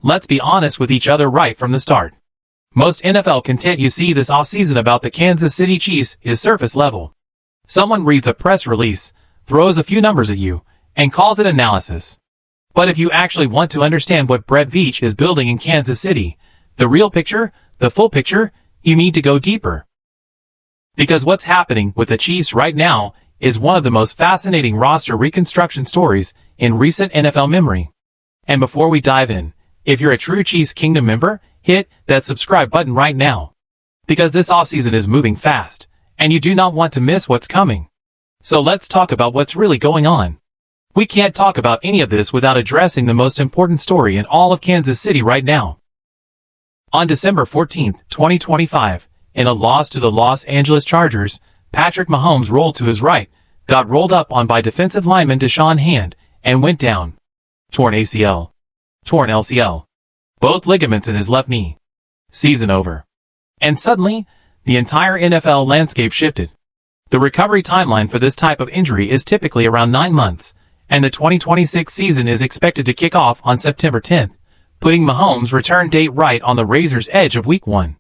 Let's be honest with each other right from the start. Most NFL content you see this offseason about the Kansas City Chiefs is surface level. Someone reads a press release, throws a few numbers at you, and calls it analysis. But if you actually want to understand what Brett Veach is building in Kansas City, the real picture, the full picture, you need to go deeper. Because what's happening with the Chiefs right now is one of the most fascinating roster reconstruction stories in recent NFL memory. And before we dive in, if you're a true Chiefs Kingdom member, hit that subscribe button right now. Because this offseason is moving fast, and you do not want to miss what's coming. So let's talk about what's really going on. We can't talk about any of this without addressing the most important story in all of Kansas City right now. On December 14, 2025, in a loss to the Los Angeles Chargers, Patrick Mahomes rolled to his right, got rolled up on by defensive lineman Deshaun Hand, and went down. Torn ACL. Torn LCL. Both ligaments in his left knee. Season over. And suddenly, the entire NFL landscape shifted. The recovery timeline for this type of injury is typically around 9 months, and the 2026 season is expected to kick off on September 10th, putting Mahomes' return date right on the razor's edge of Week 1.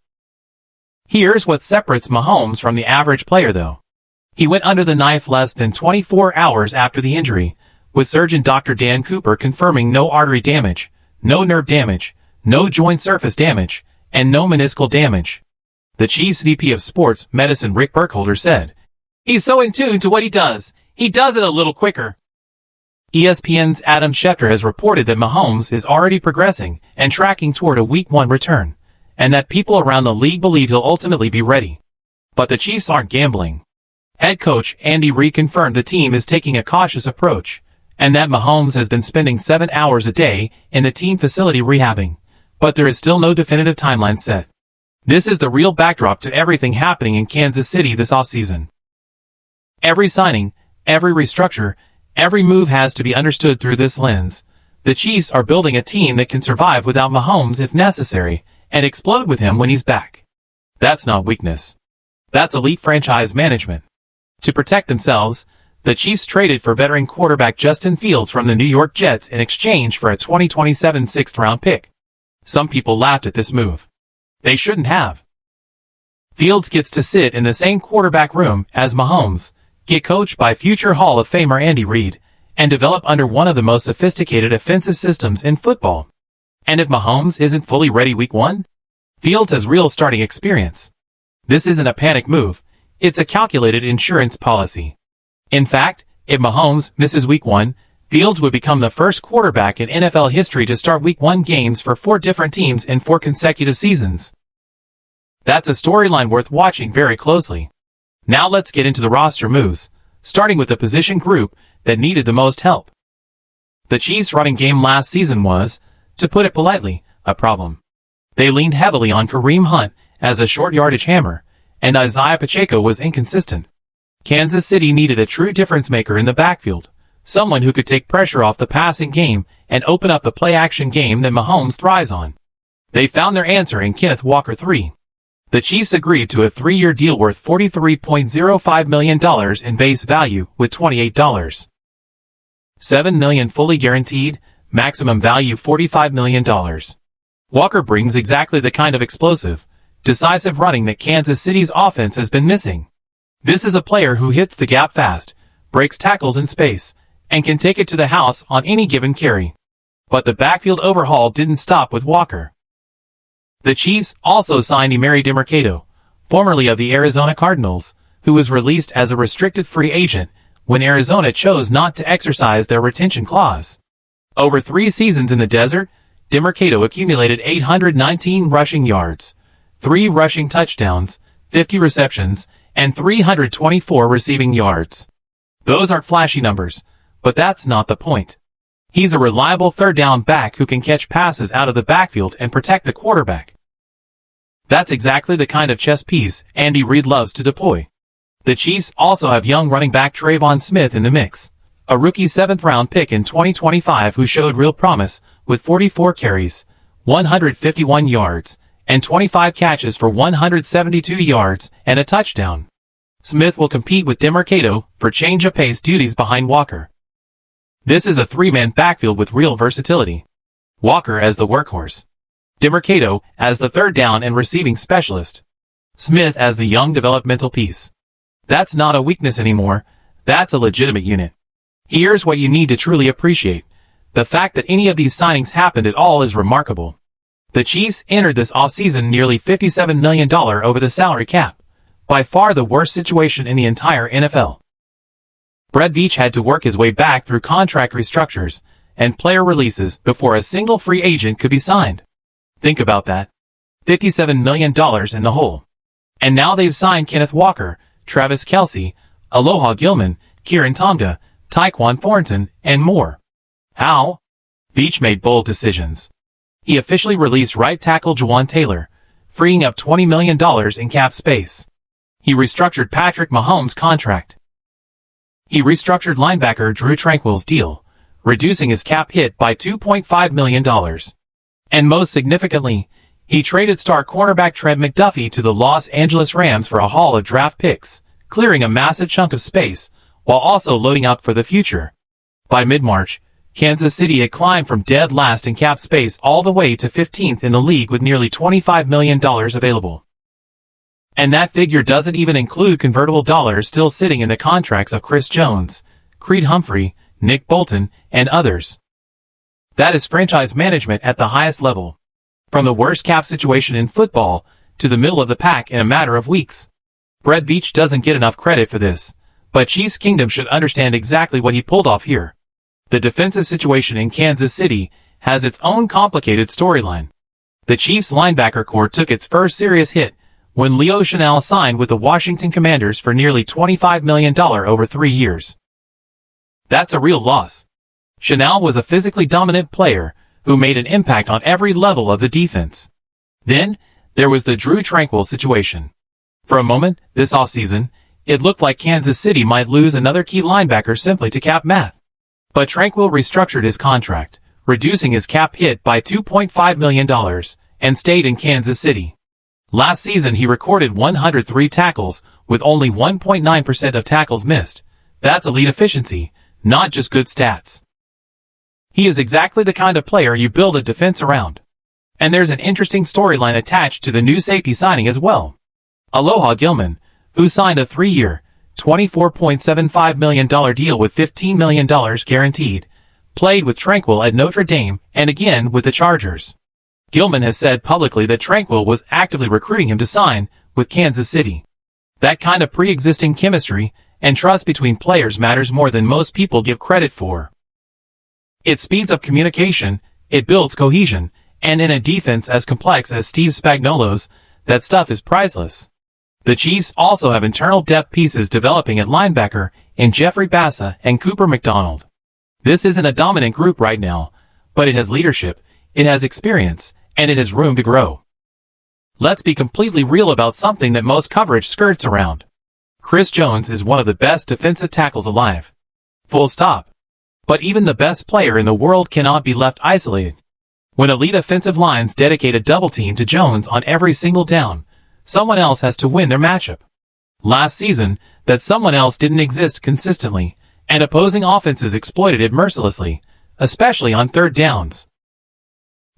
Here's what separates Mahomes from the average player though. He went under the knife less than 24 hours after the injury, with surgeon Dr. Dan Cooper confirming no artery damage, no nerve damage, no joint surface damage, and no meniscal damage. The Chiefs VP of Sports Medicine Rick Burkholder said, "He's so in tune to what he does it a little quicker." ESPN's Adam Schefter has reported that Mahomes is already progressing and tracking toward a Week 1 return, and that people around the league believe he'll ultimately be ready. But the Chiefs aren't gambling. Head coach Andy Reid confirmed the team is taking a cautious approach, and that Mahomes has been spending 7 hours a day in the team facility rehabbing, but there is still no definitive timeline set. This is the real backdrop to everything happening in Kansas City this offseason. Every signing, every restructure, every move has to be understood through this lens. The Chiefs are building a team that can survive without Mahomes if necessary, and explode with him when he's back. That's not weakness. That's elite franchise management. To protect themselves, the Chiefs traded for veteran quarterback Justin Fields from the New York Jets in exchange for a 2027 sixth-round pick. Some people laughed at this move. They shouldn't have. Fields gets to sit in the same quarterback room as Mahomes, get coached by future Hall of Famer Andy Reid, and develop under one of the most sophisticated offensive systems in football. And if Mahomes isn't fully ready Week 1, Fields has real starting experience. This isn't a panic move, it's a calculated insurance policy. In fact, if Mahomes misses Week 1, Fields would become the first quarterback in NFL history to start Week 1 games for 4 different teams in 4 consecutive seasons. That's a storyline worth watching very closely. Now let's get into the roster moves, starting with the position group that needed the most help. The Chiefs' running game last season was, to put it politely, a problem. They leaned heavily on Kareem Hunt as a short yardage hammer, and Isaiah Pacheco was inconsistent. Kansas City needed a true difference maker in the backfield, someone who could take pressure off the passing game and open up the play-action game that Mahomes thrives on. They found their answer in Kenneth Walker III. The Chiefs agreed to a 3-year deal worth $43.05 million in base value with $28.7 million fully guaranteed, maximum value $45 million. Walker brings exactly the kind of explosive, decisive running that Kansas City's offense has been missing. This is a player who hits the gap fast, breaks tackles in space, and can take it to the house on any given carry. But the backfield overhaul didn't stop with Walker. The Chiefs also signed Emari Demercado, formerly of the Arizona Cardinals, who was released as a restricted free agent when Arizona chose not to exercise their retention clause. Over 3 seasons in the desert, Demercado accumulated 819 rushing yards, 3 rushing touchdowns, 50 receptions, and 324 receiving yards. Those aren't flashy numbers, but that's not the point. He's a reliable third-down back who can catch passes out of the backfield and protect the quarterback. That's exactly the kind of chess piece Andy Reid loves to deploy. The Chiefs also have young running back Trayvon Smith in the mix, a rookie 7th-round pick in 2025 who showed real promise with 44 carries, 151 yards, and 25 catches for 172 yards and a touchdown. Smith will compete with Demercado for change-of-pace duties behind Walker. This is a 3-man backfield with real versatility. Walker as the workhorse, DeMarcado as the third down and receiving specialist, Smith as the young developmental piece. That's not a weakness anymore, that's a legitimate unit. Here's what you need to truly appreciate. The fact that any of these signings happened at all is remarkable. The Chiefs entered this offseason nearly $57 million over the salary cap, by far the worst situation in the entire NFL. Veach had to work his way back through contract restructures and player releases before a single free agent could be signed. Think about that. $57 million in the hole. And now they've signed Kenneth Walker, Travis Kelce, Aloha Gilman, Kieran Tonga, Tyquan Thornton, and more. How? Veach made bold decisions. He officially released right tackle Juwan Taylor, freeing up $20 million in cap space. He restructured Patrick Mahomes' contract. He restructured linebacker Drew Tranquill's deal, reducing his cap hit by $2.5 million. And most significantly, he traded star cornerback Trent McDuffie to the Los Angeles Rams for a haul of draft picks, clearing a massive chunk of space, while also loading up for the future. By mid-March, Kansas City had climbed from dead last in cap space all the way to 15th in the league with nearly $25 million available. And that figure doesn't even include convertible dollars still sitting in the contracts of Chris Jones, Creed Humphrey, Nick Bolton, and others. That is franchise management at the highest level. From the worst cap situation in football to the middle of the pack in a matter of weeks. Veach doesn't get enough credit for this, but Chiefs Kingdom should understand exactly what he pulled off here. The defensive situation in Kansas City has its own complicated storyline. The Chiefs linebacker corps took its first serious hit when Leo Chenal signed with the Washington Commanders for nearly $25 million over 3 years. That's a real loss. Chenal was a physically dominant player who made an impact on every level of the defense. Then, there was the Drew Tranquill situation. For a moment, this offseason, it looked like Kansas City might lose another key linebacker simply to cap math. But Tranquill restructured his contract, reducing his cap hit by $2.5 million, and stayed in Kansas City. Last season he recorded 103 tackles, with only 1.9% of tackles missed. That's elite efficiency, not just good stats. He is exactly the kind of player you build a defense around. And there's an interesting storyline attached to the new safety signing as well. Aloha Gilman, who signed a 3-year, $24.75 million deal with $15 million guaranteed, played with Tranquill at Notre Dame and again with the Chargers. Gilman has said publicly that Tranquill was actively recruiting him to sign with Kansas City. That kind of pre-existing chemistry and trust between players matters more than most people give credit for. It speeds up communication, it builds cohesion, and in a defense as complex as Steve Spagnuolo's, that stuff is priceless. The Chiefs also have internal depth pieces developing at linebacker in Jeffrey Bassa and Cooper McDonald. This isn't a dominant group right now, but it has leadership, it has experience, and it has room to grow. Let's be completely real about something that most coverage skirts around. Chris Jones is one of the best defensive tackles alive. Full stop. But even the best player in the world cannot be left isolated. When elite offensive lines dedicate a double team to Jones on every single down, someone else has to win their matchup. Last season, that someone else didn't exist consistently, and opposing offenses exploited it mercilessly, especially on third downs.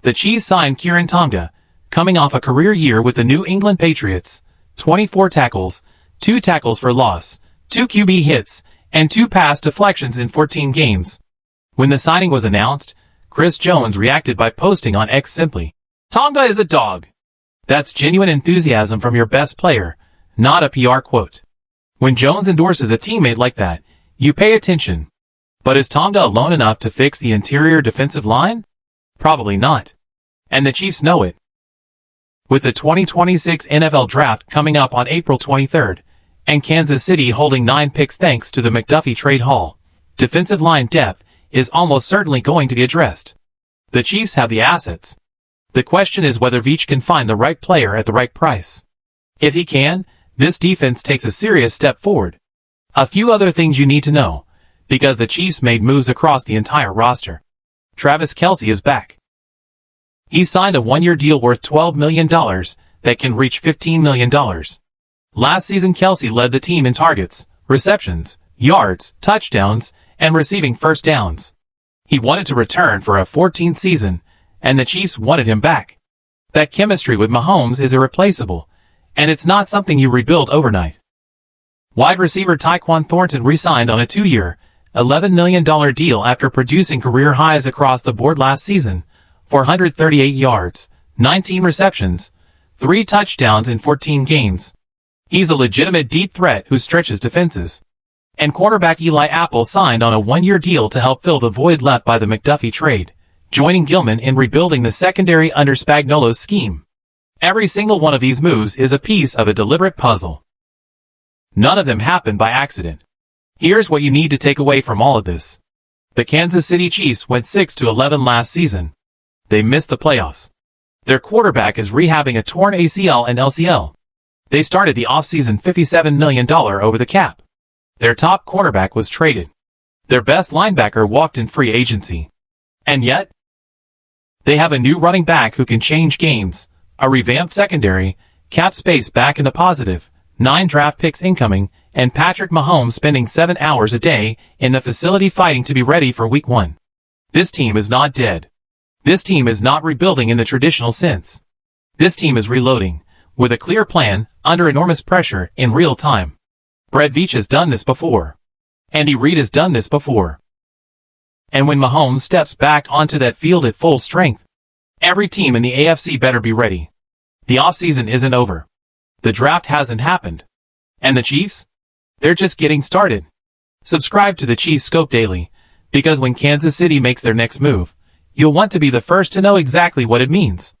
The Chiefs signed Kieran Tonga, coming off a career year with the New England Patriots, 24 tackles, 2 tackles for loss, 2 QB hits, and 2 pass deflections in 14 games. When the signing was announced, Chris Jones reacted by posting on X simply, "Tonga is a dog." That's genuine enthusiasm from your best player, not a PR quote. When Jones endorses a teammate like that, you pay attention. But is Tonga alone enough to fix the interior defensive line? Probably not. And the Chiefs know it. With the 2026 NFL Draft coming up on April 23rd, and Kansas City holding 9 picks thanks to the McDuffie trade haul, defensive line depth is almost certainly going to be addressed. The Chiefs have the assets. The question is whether Veach can find the right player at the right price. If he can, this defense takes a serious step forward. A few other things you need to know, because the Chiefs made moves across the entire roster. Travis Kelce is back. He signed a 1-year deal worth $12 million that can reach $15 million. Last season Kelce led the team in targets, receptions, yards, touchdowns, and receiving first downs. He wanted to return for a 14th season, and the Chiefs wanted him back. That chemistry with Mahomes is irreplaceable, and it's not something you rebuild overnight. Wide receiver Tyquan Thornton re-signed on a 2-year, $11 million deal after producing career highs across the board last season: 438 yards, 19 receptions, 3 touchdowns in 14 games. He's a legitimate deep threat who stretches defenses. And quarterback Eli Apple signed on a 1-year deal to help fill the void left by the McDuffie trade, joining Gilman in rebuilding the secondary under Spagnuolo's scheme. Every single one of these moves is a piece of a deliberate puzzle. None of them happened by accident. Here's what you need to take away from all of this. The Kansas City Chiefs went 6-11 last season. They missed the playoffs. Their quarterback is rehabbing a torn ACL and LCL. They started the offseason $57 million over the cap. Their top cornerback was traded. Their best linebacker walked in free agency. And yet, they have a new running back who can change games, a revamped secondary, cap space back in the positive, 9 draft picks incoming, and Patrick Mahomes spending 7 hours a day in the facility fighting to be ready for Week 1. This team is not dead. This team is not rebuilding in the traditional sense. This team is reloading, with a clear plan, under enormous pressure, in real time. Brett Veach has done this before. Andy Reid has done this before. And when Mahomes steps back onto that field at full strength, every team in the AFC better be ready. The offseason isn't over. The draft hasn't happened. And the Chiefs? They're just getting started. Subscribe to the Chiefs Scope Daily, because when Kansas City makes their next move, you'll want to be the first to know exactly what it means.